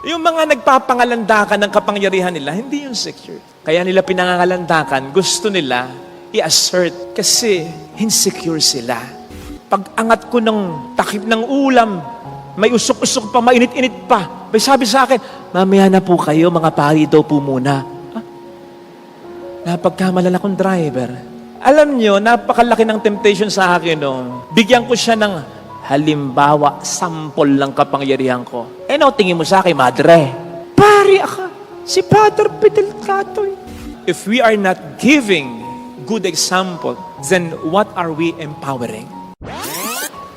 Yung mga nagpapangalandakan ng kapangyarihan nila, hindi yung secure. Kaya nila pinangangalandakan, gusto nila i-assert kasi insecure sila. Pag angat ko ng takip ng ulam, may usok-usok pa, mainit-init pa. May sabi sa akin, mamaya na po kayo, mga pari daw po muna. Napagkamalan akong driver. Alam nyo, napakalaki ng temptation sa akin. No? Bigyan ko siya ng halimbawa, sample ng kapangyarihan ko. No, tingin mo sa akin, madre. Pari ako. Si Father Fidel Catoy. If we are not giving good example, then what are we empowering?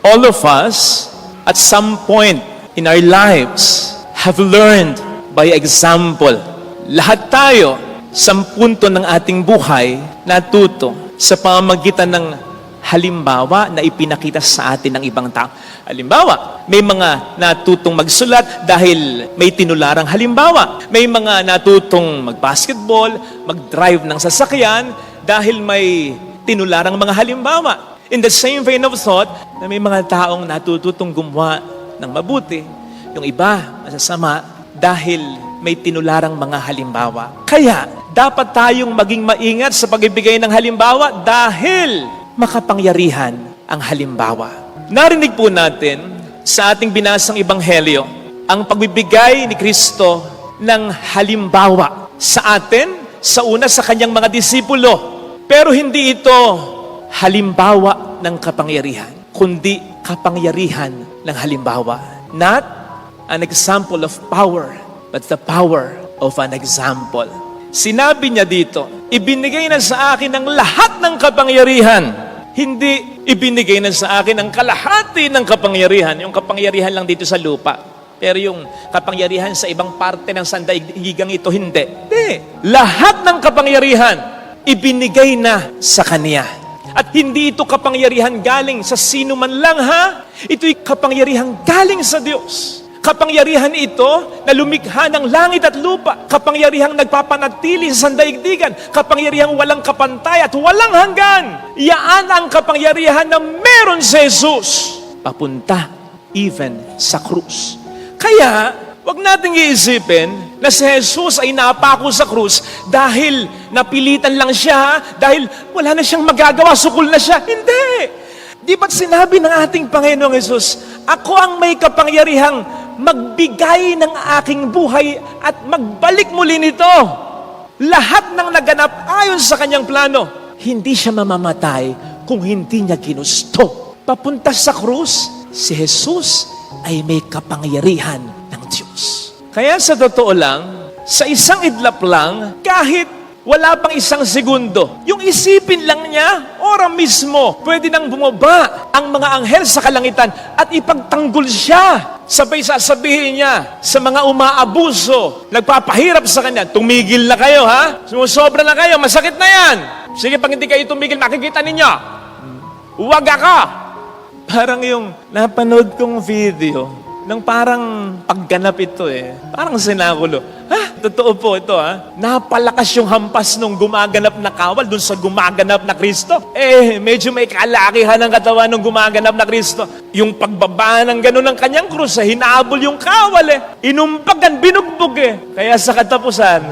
All of us, at some point in our lives, have learned by example. Lahat tayo, sa punto ng ating buhay, natuto sa pamamagitan ng halimbawa na ipinakita sa atin ng ibang tao. Halimbawa, may mga natutong magsulat dahil may tinularang halimbawa. May mga natutong mag-basketball, mag-drive ng sasakyan dahil may tinularang mga halimbawa. In the same vein of thought, na may mga taong natututong gumawa ng mabuti, yung iba masasama dahil may tinularang mga halimbawa. Kaya, dapat tayong maging maingat sa pagbibigay ng halimbawa dahil makapangyarihan ang halimbawa. Narinig po natin sa ating binasang Ebanghelyo ang pagbibigay ni Kristo ng halimbawa sa atin, sa una sa kanyang mga disipulo. Pero hindi ito halimbawa ng kapangyarihan, kundi kapangyarihan ng halimbawa. Not an example of power, but the power of an example. Sinabi niya dito, ibinigay na sa akin ang lahat ng kapangyarihan. Hindi ibinigay na sa akin ang kalahati ng kapangyarihan. Yung kapangyarihan lang dito sa lupa. Pero yung kapangyarihan sa ibang parte ng sandaigdigang ito, hindi. Hindi. Lahat ng kapangyarihan, ibinigay na sa Kanya. At hindi ito kapangyarihan galing sa sino man lang, ha? Ito'y kapangyarihan galing sa Diyos. Kapangyarihan ito na lumikha ng langit at lupa. Kapangyarihang nagpapanatili sa sandaigdigan. Kapangyarihang walang kapantay at walang hanggan. Yaan ang kapangyarihan na meron si Jesus. Papunta even sa krus. Kaya, wag nating iisipin na si Jesus ay napako sa krus dahil napilitan lang siya, dahil wala na siyang magagawa, sukol na siya. Hindi! Di ba't sinabi ng ating Panginoong Jesus, ako ang may kapangyarihang magbigay ng aking buhay at magbalik muli nito. Lahat ng naganap ayon sa kanyang plano, hindi siya mamamatay kung hindi niya ginusto. Papunta sa krus, si Jesus ay may kapangyarihan ng Diyos. Kaya sa totoo lang, sa isang idlap lang, kahit wala pang isang segundo, yung isipin lang niya, ora mismo, pwede nang bumaba ang mga anghel sa kalangitan at ipagtanggol siya. Sabay sasabihin niya sa mga umaabuso, nagpapahirap sa kanya, tumigil na kayo, ha? Sumusobra na kayo, masakit na yan. Sige, pag hindi kayo tumigil, makikita ninyo. Huwag ako. Parang yung napanood kong video, nang parang pagganap ito parang sinakulo. Totoo po ito Napalakas yung hampas nung gumaganap na kawal dun sa gumaganap na Kristo. Medyo may kalakihan ng katawan nung gumaganap na Kristo. Yung pagbaba ng gano'n ng kanyang krus, hinaabol yung kawal Inumbagan, binugbog Kaya sa katapusan,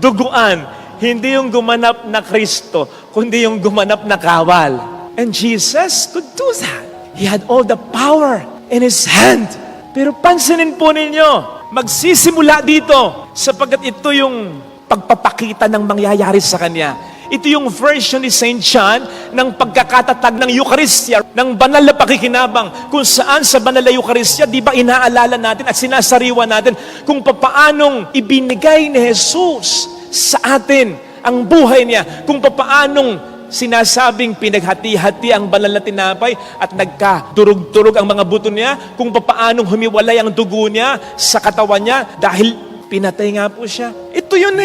duguan, hindi yung gumanap na Kristo, kundi yung gumanap na kawal. And Jesus could do that. He had all the power in His hand. Pero pansinin po ninyo, magsisimula dito sapagkat ito yung pagpapakita ng mangyayari sa Kanya. Ito yung version ni St. John ng pagkakatatag ng Eucharistia, ng banal na pakikinabang, kung saan sa banal na Eucharistia, di ba inaalala natin at sinasariwa natin kung papaanong ibinigay ni Jesus sa atin ang buhay niya, kung papaanong sinasabing pinaghati-hati ang banal na tinapay at nagkadurog-durog ang mga buto niya, kung papaanong humiwalay ang dugo niya sa katawan niya dahil pinatay nga po siya. Ito yun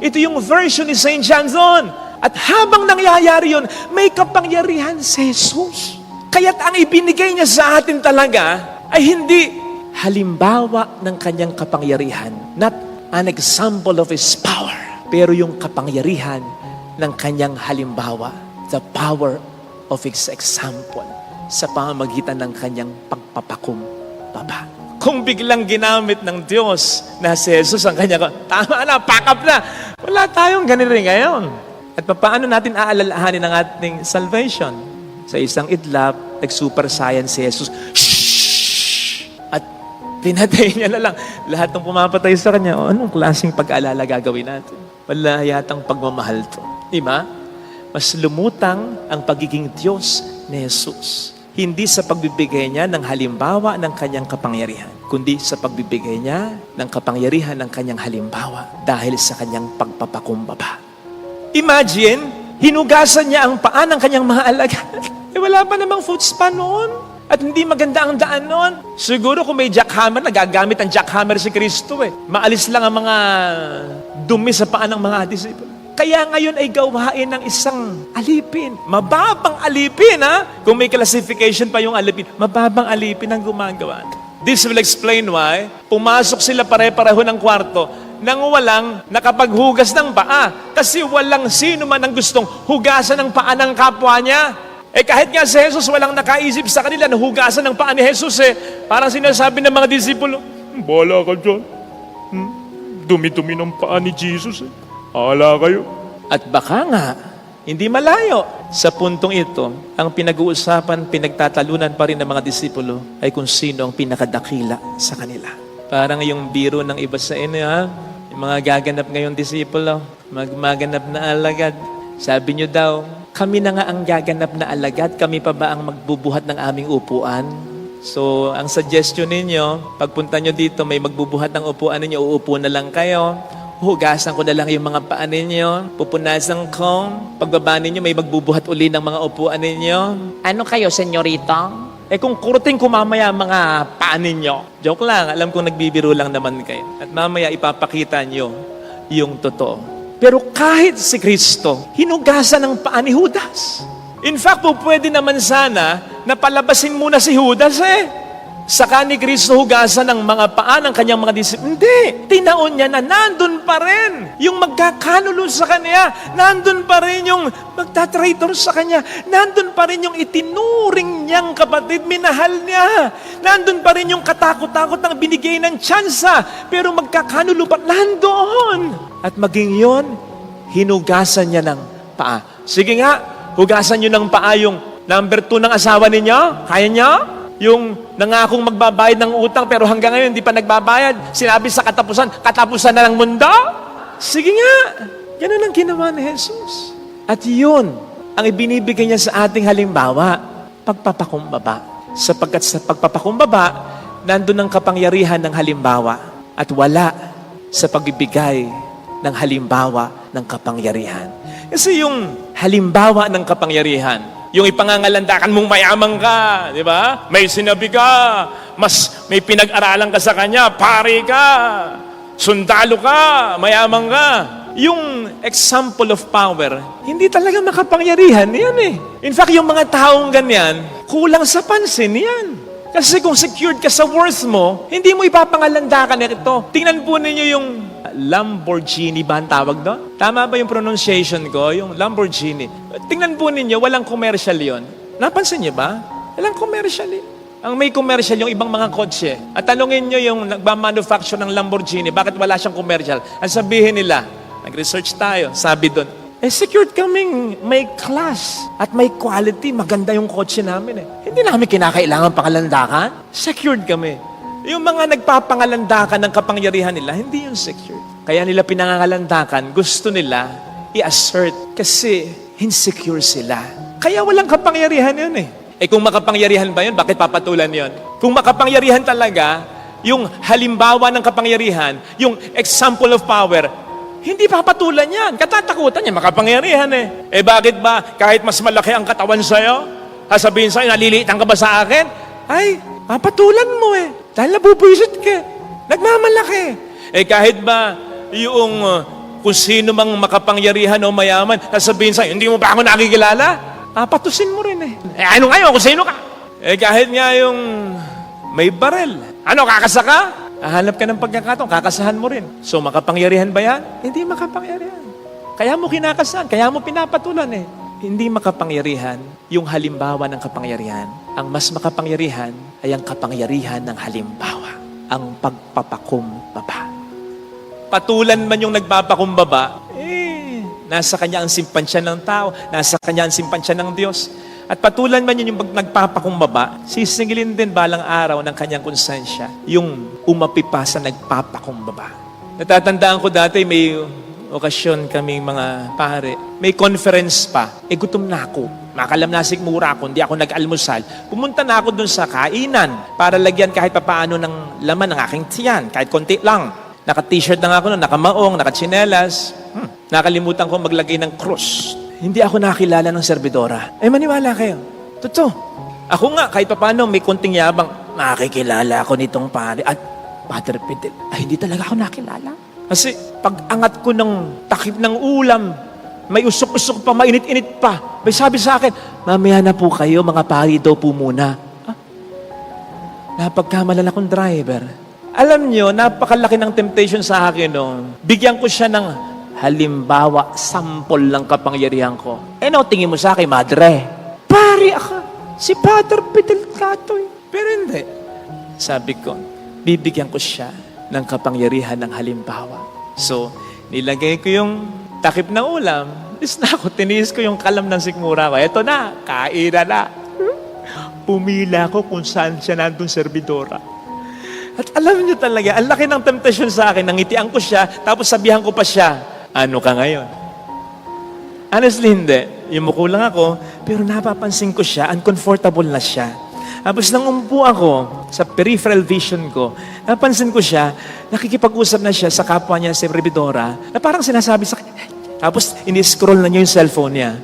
Ito yung version ni St. John doon. At habang nangyayari yun, may kapangyarihan si Jesus. Kaya't ang ibinigay niya sa atin talaga ay hindi halimbawa ng kanyang kapangyarihan, not an example of His power, pero yung kapangyarihan ng kanyang halimbawa, the power of His example sa pamamagitan ng kanyang pagpapakumbaba. Kung biglang ginamit ng Diyos na si Jesus ang kanya, tama na, pack up na. Wala tayong ganun rin ngayon. At paano natin aalalahanin ang ating salvation? Sa isang idlap, nag-super science si Jesus. Shhh! At pinatay niya na lang. Lahat ng pumapatay sa kanya, anong klaseng pag-aalala gagawin natin? Wala yatang pagmamahal to. Diba? Mas lumutang ang pagiging Diyos ni Jesus. Hindi sa pagbibigay niya ng halimbawa ng kanyang kapangyarihan, kundi sa pagbibigay niya ng kapangyarihan ng kanyang halimbawa dahil sa kanyang pagpapakumbaba. Imagine, hinugasan niya ang paa ng kanyang mga alagad. Wala pa namang foot spa noon. At hindi maganda ang daan noon. Siguro kung may jackhammer, nagagamit ang jackhammer si Kristo Maalis lang ang mga dumi sa paa ng mga disipulo. Kaya ngayon ay gawain ng isang alipin. Mababang alipin, Kung may classification pa yung alipin, mababang alipin ang gumagawa. This will explain why pumasok sila pare-pareho ng kwarto nang walang nakapaghugas ng paa. Kasi walang sino man ang gustong hugasan ng paa ng kapwa niya. Kahit nga si Jesus, walang nakaisip sa kanila na hugasan ng paa ni Jesus Parang sinasabi ng mga disipulo, "Bahala ka dyan. Dumi-dumi ng paa ni Jesus Ala kayo." At baka nga, hindi malayo. Sa puntong ito, ang pinag-uusapan, pinagtatalunan pa rin ng mga disipulo ay kung sino ang pinakadakila sa kanila. Parang yung biro ng iba sa inyo, yung mga gaganap ngayong disipulo, magmaganap na alagad. Sabi nyo daw, kami na nga ang gaganap na alagad, kami pa ba ang magbubuhat ng aming upuan? So, ang suggestion ninyo, pagpunta nyo dito, may magbubuhat ng upuan ninyo, uupo na lang kayo. Hugasan ko na lang yung mga paa ninyo. Pupunasan ko. Pagbaba ninyo, may magbubuhat uli ng mga upuan ninyo. Ano kayo, senyorita? Kung kurutin ko mamaya mga paa ninyo. Joke lang, alam kong nagbibiro lang naman kayo. At mamaya ipapakita nyo yung totoo. Pero kahit si Kristo, hinugasan ng paa ni Judas. In fact, pwede naman sana na palabasin muna si Judas Saka ni Kristo hugasan ng mga paa ng kanyang mga disipulo. Hindi. Tinaon niya na nandun pa rin yung magkakanulo sa kanya. Nandun pa rin yung magtatraitor sa kanya. Nandun pa rin yung itinuring niyang kapatid. Minahal niya. Nandun pa rin yung katakot-takot ng binigay ng tsansa. Pero magkakanulo pa. Nandoon. At maging yon, hinugasan niya ng paa. Sige nga, hugasan niyo ng paa yung number 2 ng asawa ninyo. Kaya niyo? Yung nangakong magbabayad ng utang pero hanggang ngayon hindi pa nagbabayad. Sinabi sa katapusan na ng mundo. Sige nga. Ganun ang ginawa ni Jesus. At yun ang ibinibigay niya sa ating halimbawa, pagpapakumbaba. Sapagkat sa pagpapakumbaba, nandun ang kapangyarihan ng halimbawa at wala sa pagbibigay ng halimbawa ng kapangyarihan. Kasi yung halimbawa ng kapangyarihan, yung ipangangalandakan mong mayaman ka, di ba? May sinabi ka, mas may pinag-aralan ka sa kanya, pari ka, sundalo ka, mayaman ka. Yung example of power, hindi talaga makapangyarihan yan In fact, yung mga taong ganyan, kulang sa pansin yan. Kasi kung secured ka sa worth mo, hindi mo ipapangalandakan ito. Tingnan po ninyo yung Lamborghini ba ang tawag doon? Tama ba yung pronunciation ko? Yung Lamborghini. Tingnan po ninyo, walang commercial yon. Napansin niyo ba? Walang commercial Ang may commercial yung ibang mga kotse. At tanungin nyo yung nagmamanufacture ng Lamborghini, bakit wala siyang commercial? Ang sabihin nila, nag-research tayo, sabi doon, secured kaming may class at may quality. Maganda yung kotse namin Hindi namin kinakailangan pangalandakan. Secured kami. Yung mga nagpapangalandakan ng kapangyarihan nila, hindi yung secure. Kaya nila pinangangalandakan, gusto nila i-assert kasi insecure sila. Kaya walang kapangyarihan yun kung makapangyarihan ba yun, bakit papatulan yun? Kung makapangyarihan talaga, yung halimbawa ng kapangyarihan, yung example of power, hindi papatulan yan. Katatakutan niya, makapangyarihan bakit ba kahit mas malaki ang katawan sa'yo, sasabihin sa'yo, naliliitan ka ba sa akin? Ay, papatulan mo Dahil nabubuisit ka. Nagmamalaki. Kahit ba yung kung sino mang makapangyarihan o mayaman, sasabihin sa'yo, hindi mo ba ako nakikilala? Papatusin mo rin ano ngayon kung sino ka? Kahit nga yung may barel. Ano, kakasaka? Hahanap ka ng pagkakataon, kakasahan mo rin. So, makapangyarihan ba yan? Hindi makapangyarihan. Kaya mo kinakasahan, kaya mo pinapatulan Hindi makapangyarihan yung halimbawa ng kapangyarihan. Ang mas makapangyarihan ay ang kapangyarihan ng halimbawa. ang pagpapakumbaba. Patulan man yung nagpapakumbaba, nasa kanya ang simpansya ng tao, nasa kanya ang simpansya ng Diyos. At patulan man yun yung nagpapakumbaba, sisingilin din balang araw ng kanyang konsensya, yung umapi pa sa nagpapakumbaba. Natatandaan ko dati, may okasyon kaming mga pare, may conference pa, gutom na ako. Makalam na sigmura ako, hindi ako nag-almusal. Pumunta na ako dun sa kainan para lagyan kahit papaano ng laman ng aking tiyan, kahit konti lang. Naka-t-shirt na ako nun, nakamaong, naka-tsinelas. Nakalimutan ko maglagay ng cross. Hindi ako nakilala ng serbidora. Maniwala kayo. Totoo. Ako nga, kahit paano, may konting yabang, makikilala ako nitong pare. At Father Fidel, hindi talaga ako nakilala. Kasi pag angat ko ng takip ng ulam, may usok-usok pa, mainit-init pa. May sabi sa akin, mamaya na po kayo, mga pari daw po muna. Napagkamalan akong driver. Alam nyo, napakalaki ng temptation sa akin nung bigyan ko siya ng halimbawa, sample ng kapangyarihan ko. Tingin mo sa akin, madre? Pari ako, si Father Fidel Catoy. Pero hindi. Sabi ko, bibigyan ko siya ng kapangyarihan ng halimbawa. So, nilagay ko yung takip na ulam, tiniis ko yung kalam ng sikmura ko. Eto na, kainan na. Pumila ko kung saan siya nandun serbidora. At alam niyo talaga, ang laki ng temptation sa akin, nangitian ko siya, tapos sabihan ko pa siya, ano ka ngayon? Honestly, hindi. Yumuko lang ako, pero napapansin ko siya, uncomfortable na siya. Tapos nang umupo ako sa peripheral vision ko, napansin ko siya, nakikipag-usap na siya sa kapwa niya sa serbidora, na parang sinasabi sa tapos ini-scroll na niya yung cellphone niya.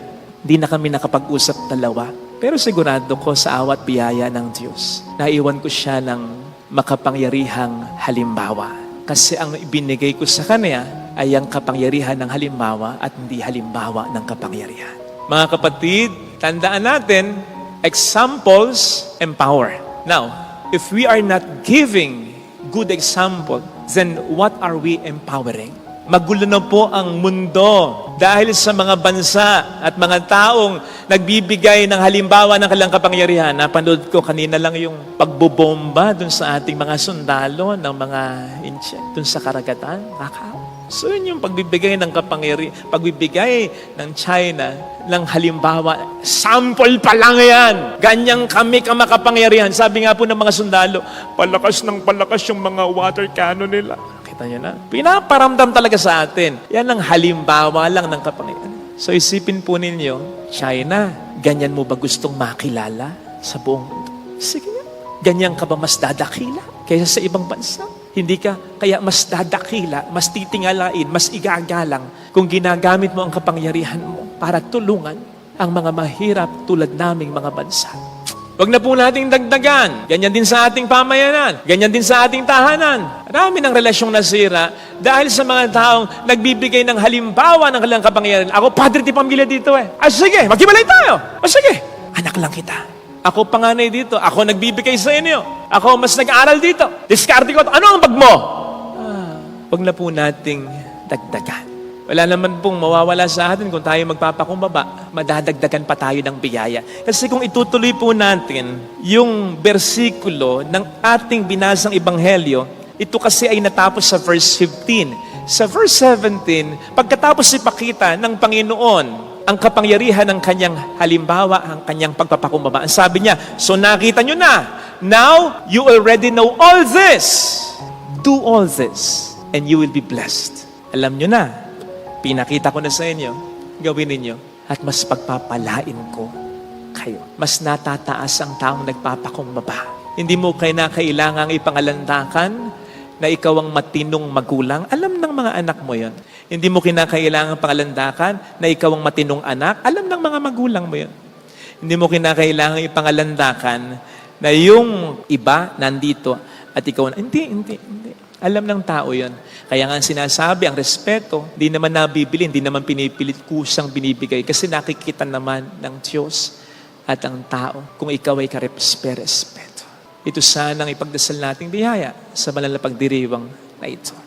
Hindi na kami nakapag-usap dalawa. Pero sigurado ko sa awat biyaya ng Diyos, naiwan ko siya ng makapangyarihang halimbawa. Kasi ang ibinigay ko sa kanya ay ang kapangyarihan ng halimbawa at hindi halimbawa ng kapangyarihan. Mga kapatid, tandaan natin, examples empower. Now, if we are not giving good example, then what are we empowering? Magulo na po ang mundo dahil sa mga bansa at mga taong nagbibigay ng halimbawa ng kanilang kapangyarihan. Napanood ko kanina lang yung pagbobomba dun sa ating mga sundalo ng mga inche, dun sa karagatan, Macau. So yun yung pagbibigay ng pagbibigay ng China ng halimbawa. Sample pa lang yan. Ganyang kami kamakapangyarihan. Sabi nga po ng mga sundalo, palakas ng palakas yung mga water cannon nila. Kita nyo na. Pinaparamdam talaga sa atin. Yan ang halimbawa lang ng kapangyarihan. So isipin po ninyo, China, ganyan mo ba gustong makilala sa buong mundo? Sige nga. Ganyan ka ba mas dadakila kaysa sa ibang bansa? Hindi ka kaya mas dadakila, mas titingalain, mas igagalang kung ginagamit mo ang kapangyarihan mo para tulungan ang mga mahirap tulad naming mga bansa. Huwag na po nating dagdagan. Ganyan din sa ating pamayanan. Ganyan din sa ating tahanan. Marami ng relasyong nasira dahil sa mga taong nagbibigay ng halimbawa ng kanilang kapangyarihan. Ako, padre di pamilya dito eh. Sige, maghiwalay tayo. Sige, anak lang kita. Ako panganay dito. Ako nagbibigay sa inyo. Ako mas nag-aaral dito. Diskarte ko. Ano ang bag mo? Huwag na po nating dagdagan. Wala naman pong mawawala sa atin kung tayo magpapakumbaba. Madadagdagan pa tayo ng biyaya. Kasi kung itutuloy po natin yung bersikulo ng ating binasang ebanghelyo, ito kasi ay natapos sa verse 15. Sa verse 17, pagkatapos ipakita ng Panginoon ang kapangyarihan ng kanyang halimbawa, ang kanyang pagpapakumbaba. Ang sabi niya, so nakita nyo na, now you already know all this. Do all this and you will be blessed. Alam nyo na, pinakita ko na sa inyo, gawin ninyo, at mas pagpapalain ko kayo. Mas natataas ang taong nagpapakumbaba. Hindi mo kailangang ipangalandakan na ikaw ang matinong magulang. Alam ng mga anak mo yon. Hindi mo kinakailangang pangalandakan na ikaw ang matinong anak. Alam ng mga magulang mo yon. Hindi mo kinakailangang ipangalandakan na yung iba nandito at ikaw, hindi. Alam ng tao yon. Kaya nga sinasabi, ang respeto, hindi naman nabibili, hindi naman pinipilit, kusang binibigay. Kasi nakikita naman ng Diyos at ang tao kung ikaw ay karespeto. Ito sanang ipagdasal nating biyaya sa banal na pagdiriwang na ito.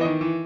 Amen.